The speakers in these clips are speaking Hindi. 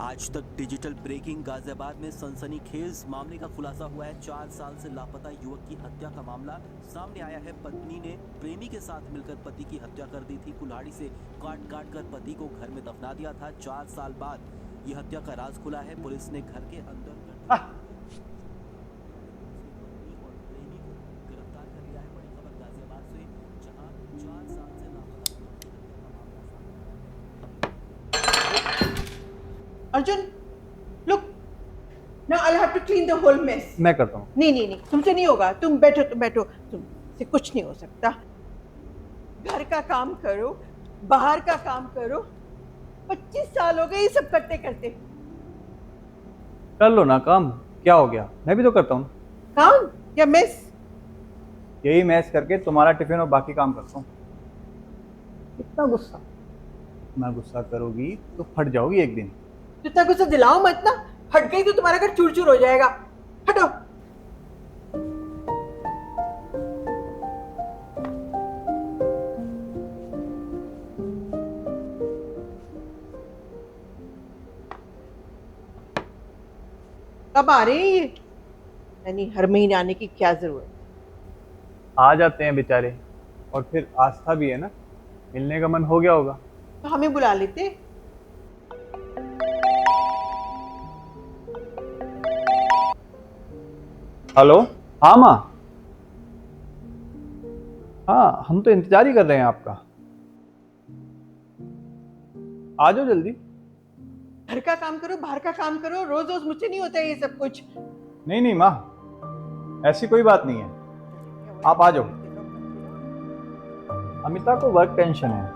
आज तक डिजिटल ब्रेकिंग। गाजियाबाद में सनसनीखेज मामले का खुलासा हुआ है। 4 साल से लापता युवक की हत्या का मामला सामने आया है। पत्नी ने प्रेमी के साथ मिलकर पति की हत्या कर दी थी। कुल्हाड़ी से काट काट कर पति को घर में दफना दिया था। 4 साल बाद ये हत्या का राज खुला है। पुलिस ने घर के अंदर गिरफ्तार कर लिया है। बड़ी खबर गाजियाबाद से, जहां 4 साल से लापता युवक की हत्या का मामला सामने आया है। Arjun, look. Now I'll have to clean the whole mess. मैं करता हूँ। नहीं, तुमसे नहीं होगा। तुम बैठो। तुमसे कुछ नहीं हो सकता। घर का काम करो, बाहर का काम करो। 25 साल हो गए ये सब करते करते। कर लो ना काम, क्या हो गया, मैं भी तो करता हूँ। काम या मेस? यही मैच करके तुम्हारा टिफिन और बाकी काम करता हूँ। इतना गुस्सा? ना गुस्सा करोगी तो फट जाओगी एक दिन। इतना गुस्सा दिलाओ मत ना। हट गई तो तुम्हारा घर चूर चूर हो जाएगा। हटो। कब आ रहे हैं ये? यानी हर महीने आने की क्या जरूरत? आ जाते हैं बेचारे, और फिर आस्था भी है ना, मिलने का मन हो गया होगा। तो हमें बुला लेते। हेलो। हाँ माँ। हाँ, हम तो इंतजार ही कर रहे हैं आपका। आ जाओ जल्दी। घर का काम करो, बाहर का काम करो। रोज रोज मुझसे नहीं होता है ये सब कुछ। नहीं माँ, ऐसी कोई बात नहीं है, आप आ जाओ। अमिता को वर्क टेंशन है।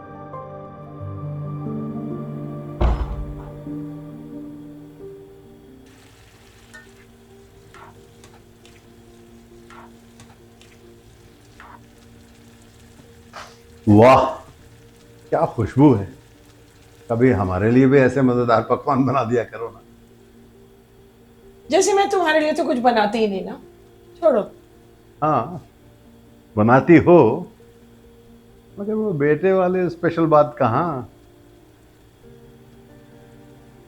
वाह, क्या खुशबू है। कभी हमारे लिए भी ऐसे मजेदार पकवान बना दिया करो ना। जैसे मैं तुम्हारे लिए तो कुछ बनाती ही नहीं ना, छोड़ो। हाँ, बनाती हो, मगर वो बेटे वाले स्पेशल बात कहाँ।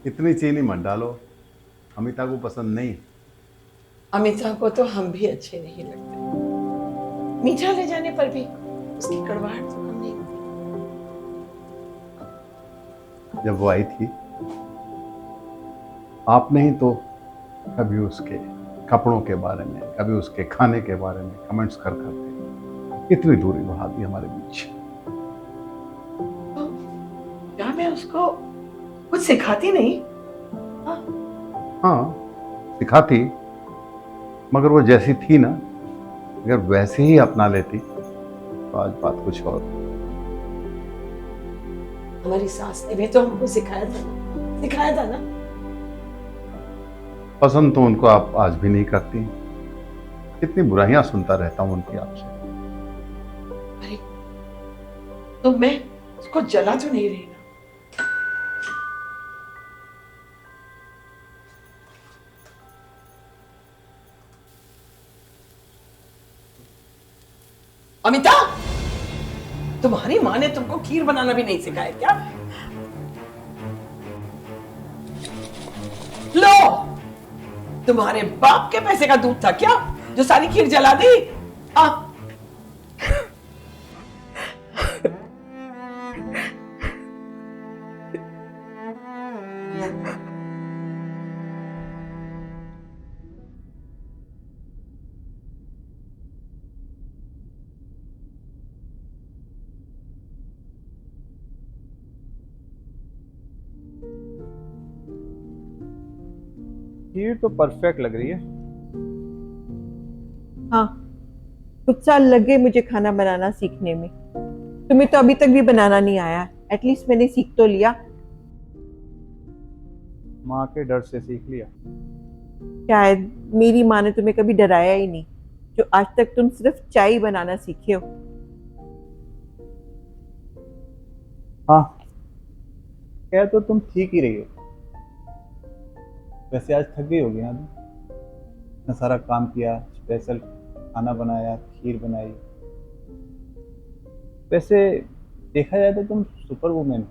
इतनी चीनी मत डालो, अमिता को पसंद नहीं। अमिता को तो हम भी अच्छे नहीं लगते। मीठा ले जाने पर भी उसकी कड़वाहट तो कम नहीं होती। जब वो आई थी, आपने ही तो कभी उसके कपड़ों के बारे में, कभी उसके खाने के बारे में कमेंट्स कर करके इतनी दूरी बढ़ा दी हमारे बीच। तो क्या मैं उसको कुछ सिखाती नहीं? हाँ, सिखाती, मगर वो जैसी थी ना, अगर वैसे ही अपना लेती तो आज बात कुछ और। हमारी सास ने भी तो हमको सिखाया था ना। पसंद तो उनको आप आज भी नहीं करती। कितनी बुराइयां सुनता रहता हूं उनकी आपसे। अरे तो मैं उसको जला तो नहीं रही ना। अमिता, तुम्हारी माँ ने तुमको खीर बनाना भी नहीं सिखाया क्या? लो, तुम्हारे बाप के पैसे का दूध था क्या जो सारी खीर जला दी? आ, खीर तो परफेक्ट लग रही है। हाँ, कुछ साल लग गए मुझे खाना बनाना सीखने में। तुम्हें तो अभी तक भी बनाना नहीं आया। एटलीस्ट मैंने सीख तो लिया। माँ के डर से सीख लिया। शायद मेरी माँ ने तुम्हें कभी डराया ही नहीं, जो आज तक तुम सिर्फ चाय बनाना सीखे हो। हाँ, कह तो तुम ठीक ही रही हो। वैसे आज थक गई होगी ना तुम, इतना सारा काम किया, स्पेशल खाना बनाया, खीर बनाई। वैसे देखा जाए तो तुम सुपर वुमेन हो।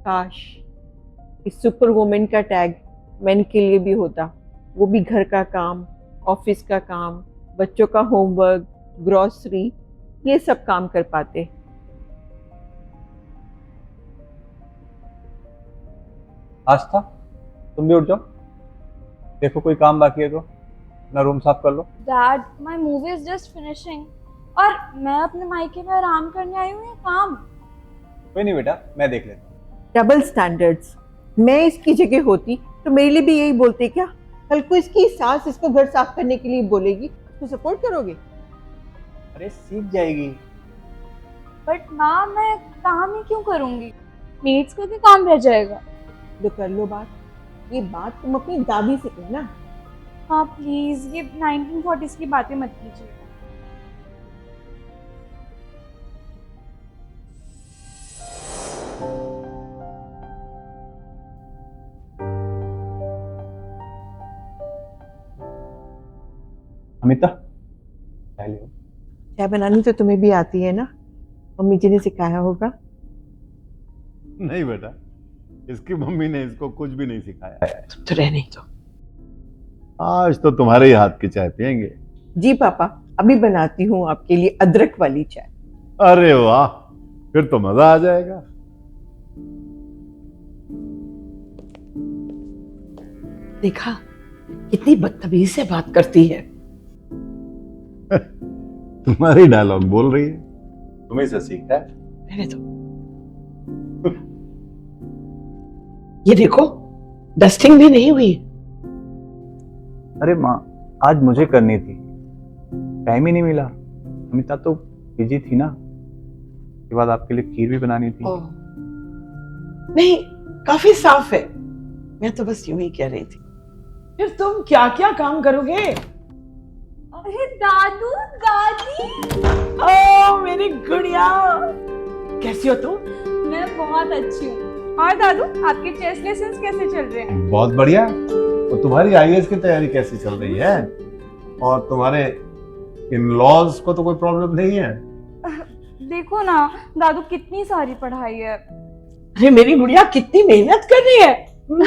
काश इस सुपर वुमेन का टैग मैन के लिए भी होता, वो भी घर का काम, ऑफिस का काम, बच्चों का होमवर्क, ग्रोसरी, ये सब काम कर पाते। आस्था, तुम भी उठ जाओ, देखो कोई काम बाकी है तो अपना रूम साफ कर लो। Dad, my movie is just finishing और मैं अपने मायके में आराम करने आई हूँ। ये काम कोई नहीं बेटा, मैं देख लेता हूँ। Double standards. मैं इसकी जगह होती तो मेरे लिए भी यही बोलते क्या? कल को इसकी सास इसको घर साफ करने के लिए बोलेगी तो सपोर्ट करोगे? अरे सीख जाएगी। बट माँ, मैं काम ही क्यों करूँगी? मेड्स का भी काम रह जाएगा। तो कर लो बात। ये बात तुम अपनी दादी से कहना। हाँ प्लीज, ये 1940s की बातें मत कीजिए। अमिता, पहले हो। चाय बनानी तो तुम्हें भी आती है ना? मम्मी जी ने सिखाया होगा। नहीं बेटा, इसकी मम्मी ने इसको कुछ भी नहीं सिखाया। तुम तो रहने दो। आज तो तुम्हारे ही हाथ की चाय पियेंगे। जी पापा, अभी बनाती हूँ आपके लिए अदरक वाली चाय। अरे वाह, फिर तो मजा आ जाएगा। देखा कितनी बदतमीजी से बात करती है। तुम्हारी डायलॉग बोल रही है। तुम्हें से सीखा है। रहने दो। ये देखो, डस्टिंग भी नहीं हुई। अरे माँ, आज मुझे करनी थी, टाइम ही नहीं मिला। अमिता तो बिजी थी ना, उसके बाद आपके लिए खीर भी बनानी थी। नहीं, काफी साफ है। मैं तो बस यूं ही कह रही थी। फिर तुम क्या क्या काम करोगे? अरे दादू, दादी, ओ मेरी गुड़िया, कैसी हो तुम? मैं बहुत अच्छी हूँ। और दादू, आपके चेस लेसन्स कैसे चल रहे हैं? बहुत बढ़िया। तो तुम्हारी आईएएस की तैयारी कैसी चल रही है? और तुम्हारे इन-लॉज को तो कोई प्रॉब्लम नहीं है? देखो ना दादू, कितनी सारी पढ़ाई है। अरे मेरी गुड़िया कितनी मेहनत कर रही है।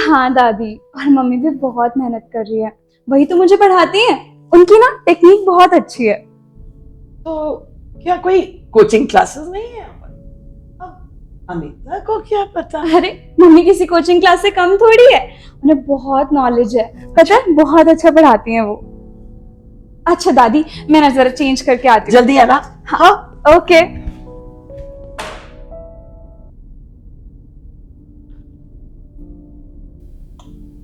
हाँ दादी, और मम्मी भी बहुत मेहनत कर रही है। वही तो मुझे पढ़ाती हैं। उनकी ना टेक्निक बहुत अच्छी है। तो क्या कोई कोचिंग क्लासेस नहीं है? अमिता को क्या पता? अरे मम्मी किसी कोचिंग क्लास से कम थोड़ी है। उन्हें बहुत नॉलेज है, पता है, बहुत अच्छा पढ़ाती हैं वो। अच्छा दादी, मैं ना जरा चेंज करके आती हूँ। जल्दी आना। हाँ ओके।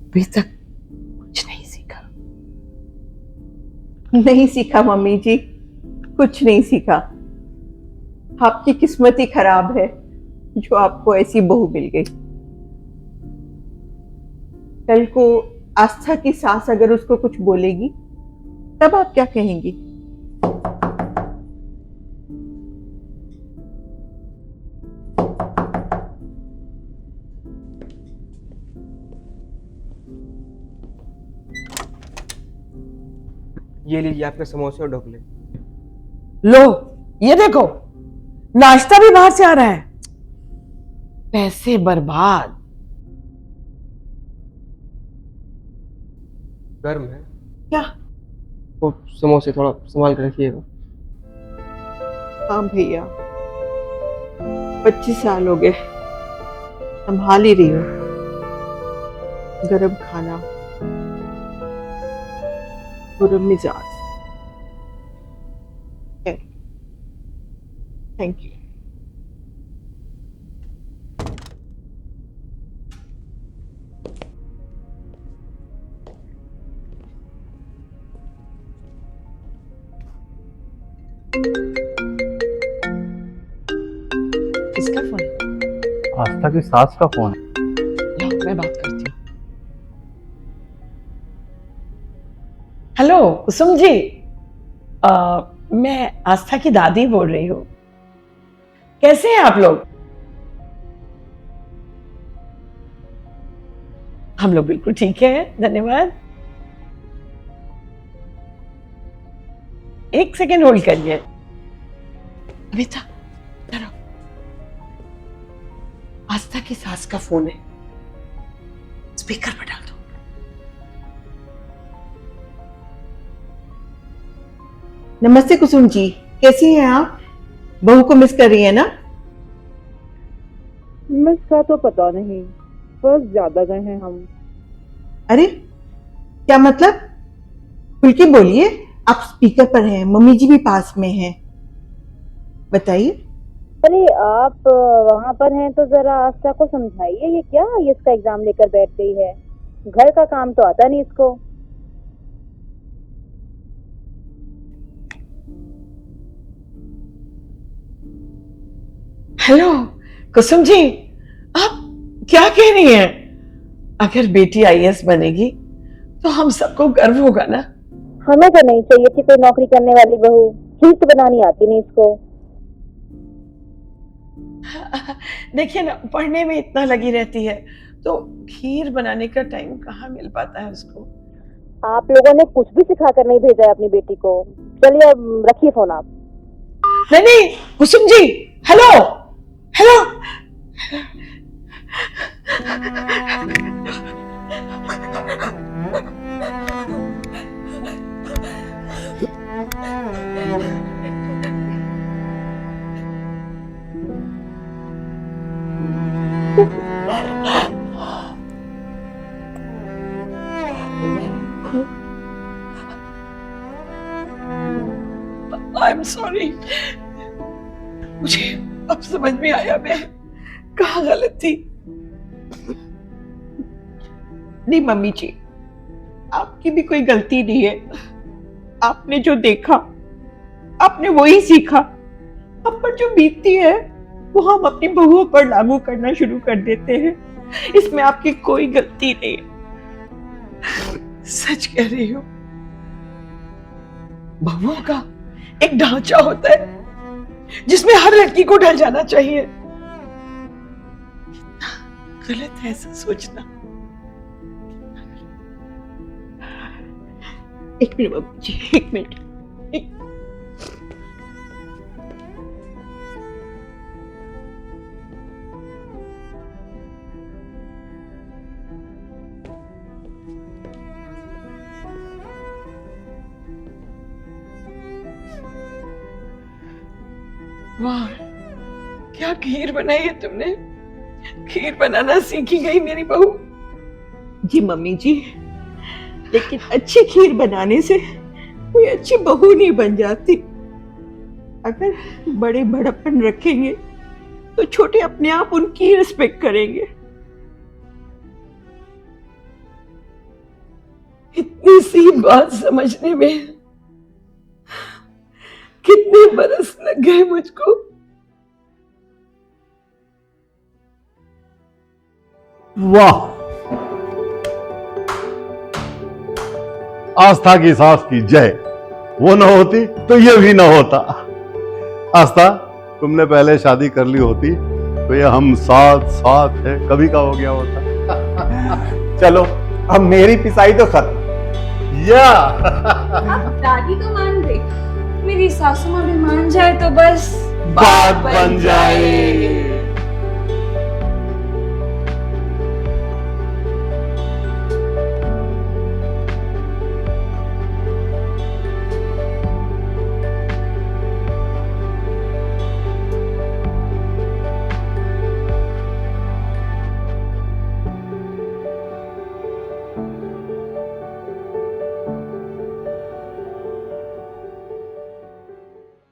अभी तक कुछ नहीं सीखा। नहीं सीखा मम्मी जी, कुछ नहीं सीखा। आपकी किस्मत ही खराब है जो आपको ऐसी बहू मिल गई। कल को आस्था की सास अगर उसको कुछ बोलेगी तब आप क्या कहेंगी? ये लीजिए आपके समोसे और ढोकले। लो, ये देखो, नाश्ता भी बाहर से आ रहा है। पैसे बर्बाद। गर्म है क्या? वो समोसे थोड़ा संभाल कर रखिएगा। हाँ भैया, 25 साल हो गए, संभाल ही रही हूँ। गरम खाना, गरम मिजाज। Thank you. किसका फोन है? आस्था की सास का फोन है। लो, मैं बात करती हूँ। हेलो कुसुम जी, मैं आस्था की दादी बोल रही हूँ। कैसे हैं आप लोग? हम लोग बिल्कुल ठीक है, धन्यवाद। एक सेकेंड होल्ड करिए। अमिता, आस्था की सास का फोन है, स्पीकर पर डाल दो। नमस्ते कुसुम जी, कैसी हैं आप? बहू को मिस कर रही है ना? मिस का तो पता नहीं, बस ज्यादा गए हैं हम। अरे क्या मतलब? खुल के बोलिए, आप स्पीकर पर हैं, मम्मी जी भी पास में हैं, बताइए। अरे आप वहाँ पर हैं तो जरा आस्था को समझाइए, ये क्या ये इसका एग्जाम लेकर बैठ गई है। घर का काम तो आता नहीं इसको। हेलो कुसुम जी, आप क्या कह रही हैं? अगर बेटी आईएएस बनेगी तो हम सबको गर्व होगा ना। हमें तो नहीं चाहिए थी कोई नौकरी करने वाली बहू, खीर तो बनानी आती नहीं इसको। देखिए ना, पढ़ने में इतना लगी रहती है तो खीर बनाने का टाइम कहाँ मिल पाता है उसको। आप लोगों ने कुछ भी सिखा कर नहीं भेजा है अपनी बेटी को। चलिए अब रखिए फोन आप। नहीं Kusum ji, hello hello. I'm sorry. मुझे अब समझ में आया मैं कहाँ गलत थी। नहीं मम्मी जी, आपकी भी कोई गलती नहीं है। आपने जो देखा आपने वही सीखा। अब पर जो बीतती है वो हम अपनी बहुओं पर लागू करना शुरू कर देते हैं। इसमें आपकी कोई गलती नहीं है। सच कह रही हो। बहुओं का एक ढांचा होता है जिसमें हर लड़की को ढल जाना चाहिए। गलत है ऐसा सोचना। एक मिनट मम्मी जी, एक मिनट। वाह, क्या खीर बनाई है तुमने। खीर बनाना सीखी गई मेरी बहू। जी मम्मी जी, लेकिन अच्छी खीर बनाने से कोई अच्छी बहू नहीं बन जाती। अगर बड़े बड़प्पन रखेंगे तो छोटे अपने आप उनकी रिस्पेक्ट करेंगे। इतनी सी बात समझने में कितने बरस लग गए मुझको। वाह, आस्था की सास की जय। वो न होती तो ये भी न होता। आस्था, तुमने पहले शादी कर ली होती तो ये हम साथ साथ है कभी का हो गया होता। चलो अब मेरी पिसाई तो खत्म। या अब दादी तो मान गई, मेरी सासू माँ भी मान जाए तो बस बात बन जाए।